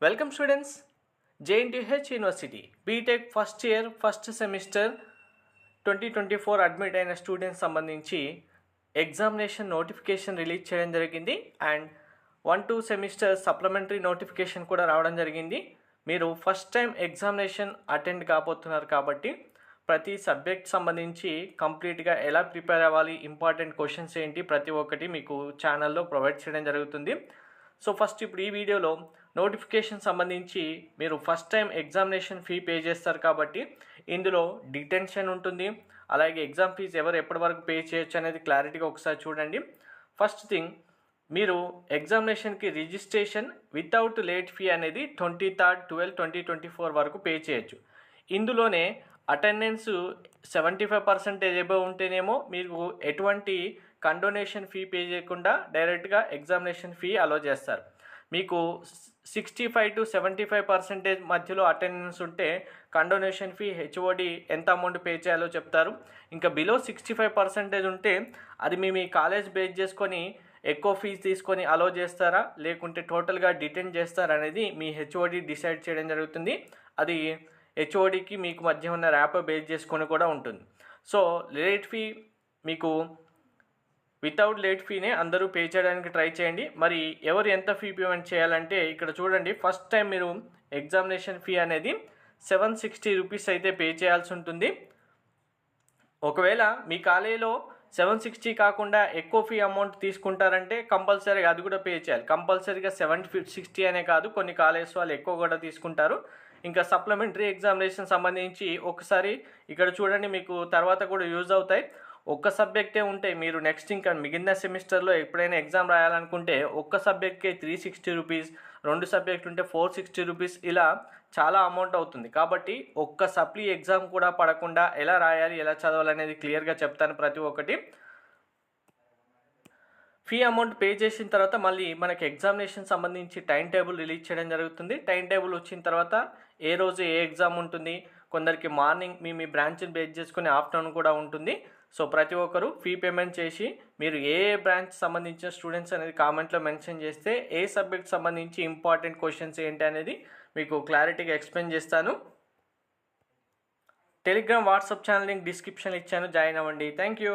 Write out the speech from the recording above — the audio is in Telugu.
Welcome students. JNTH university B.Tech first year first semester 2024 admit అయిన స్టూడెంట్స్ సంబంధించి ఎగ్జామినేషన్ నోటిఫికేషన్ రిలీజ్ చేయడం జరిగింది. అండ్ 1-2 సెమిస్టర్ సప్లిమెంటరీ నోటిఫికేషన్ కూడా రావడం జరిగింది. మీరు ఫస్ట్ టైం ఎగ్జామినేషన్ అటెండ్ కాబోతున్నారు కాబట్టి ప్రతి సబ్జెక్ట్ సంబంధించి కంప్లీట్గా ఎలా ప్రిపేర్ అవ్వాలి, ఇంపార్టెంట్ క్వశ్చన్స్ ఏంటి, ప్రతి ఒక్కటి మీకు ఛానల్లో ప్రొవైడ్ చేయడం జరుగుతుంది. సో ఫస్ట్ ఇప్పుడు ఈ వీడియోలో నోటిఫికేషన్ సంబంధించి మీరు first time examination fee pay చేస్తారు కాబట్టి ఇందులో డిటెన్షన్ ఉంటుంది, అలాగే ఎగ్జామ్ ఫీజు ఎవరు ఎప్పటి వరకు పే చేయొచ్చు అనేది క్లారిటీగా ఒకసారి చూడండి. ఫస్ట్ థింగ్, మీరు ఎగ్జామినేషన్కి రిజిస్ట్రేషన్ వితౌట్ లేట్ ఫీ అనేది 23rd 12 2024 వరకు పే చేయొచ్చు. ఇందులోనే అటెండెన్స్ 75% ఎబవ్ ఉంటేనేమో మీకు ఎటువంటి కండోనేషన్ ఫీ పే చేయకుండా డైరెక్ట్గా ఎగ్జామినేషన్ ఫీ అలో చేస్తారు. మీకు 65 to 75% మధ్యలో అటెండెన్స్ ఉంటే కండోనేషన్ ఫీ హెచ్ఓడి ఎంత అమౌంట్ పే చేయాలో చెప్తారు. ఇంకా బిలో 65% ఉంటే అది మీ కాలేజ్ బేస్ చేసుకొని ఎక్కువ ఫీజు తీసుకొని అలో చేస్తారా లేకుంటే టోటల్గా డిటెన్ చేస్తారా అనేది మీ హెచ్ఓడి డిసైడ్ చేయడం జరుగుతుంది. అది హెచ్ఓడికి మీకు మధ్య ఉన్న ర్యాపో బేస్ చేసుకొని కూడా ఉంటుంది. సో లేట్ ఫీ మీకు వితౌట్ లేట్ ఫీనే అందరూ పే చేయడానికి ట్రై చేయండి. మరి ఎవరు ఎంత ఫీ పేమెంట్ చేయాలంటే ఇక్కడ చూడండి, ఫస్ట్ టైం మీరు ఎగ్జామినేషన్ ఫీ అనేది 760 రూపీస్ అయితే పే చేయాల్సి ఉంటుంది. ఒకవేళ మీ కాలేజీలో 760 కాకుండా ఎక్కువ ఫీ అమౌంట్ తీసుకుంటారంటే కంపల్సరీగా అది కూడా పే చేయాలి. కంపల్సరీగా 760 అనే కాదు, కొన్ని కాలేజెస్ వాళ్ళు ఎక్కువ కూడా తీసుకుంటారు. ఇంకా సప్లిమెంటరీ ఎగ్జామినేషన్ సంబంధించి ఒకసారి ఇక్కడ చూడండి, మీకు తర్వాత కూడా యూజ్ అవుతాయి. ఒక్క సబ్జెక్టే ఉంటే మీరు నెక్స్ట్ ఇంకా మిగిలిన సెమిస్టర్లో ఎప్పుడైనా ఎగ్జామ్ రాయాలనుకుంటే ఒక్క సబ్జెక్ట్కే 360 రూపీస్, 2 సబ్జెక్టులు ఉంటే 460 రూపీస్, ఇలా చాలా అమౌంట్ అవుతుంది. కాబట్టి ఒక్క సప్లీ ఎగ్జామ్ కూడా పడకుండా ఎలా రాయాలి, ఎలా చదవాలనేది క్లియర్గా చెప్తాను ప్రతి ఒక్కటి. ఫీ అమౌంట్ పే చేసిన తర్వాత మళ్ళీ మనకి ఎగ్జామినేషన్ సంబంధించి టైం టేబుల్ రిలీజ్ చేయడం జరుగుతుంది. టైం టేబుల్ వచ్చిన తర్వాత ఏ రోజు ఏ ఎగ్జామ్ ఉంటుంది, కొందరికి మార్నింగ్ మీ బ్రాంచ్ని బేస్ చేసుకుని ఆఫ్టర్నూన్ కూడా ఉంటుంది. సో ప్రతి ఒక్కరు ఫీ పేమెంట్ చేసి మీరు ఏ బ్రాంచ్ సంబంధించిన స్టూడెంట్స్ అనేది కామెంట్లో మెన్షన్ చేస్తే ఏ సబ్జెక్ట్ సంబంధించి ఇంపార్టెంట్ క్వశ్చన్స్ ఏంటి అనేది మీకు క్లారిటీగా ఎక్స్ప్లెయిన్ చేస్తాను. టెలిగ్రామ్ వాట్సాప్ ఛానల్ లింక్ డిస్క్రిప్షన్లో ఇచ్చాను, జాయిన్ అవ్వండి. Thank you.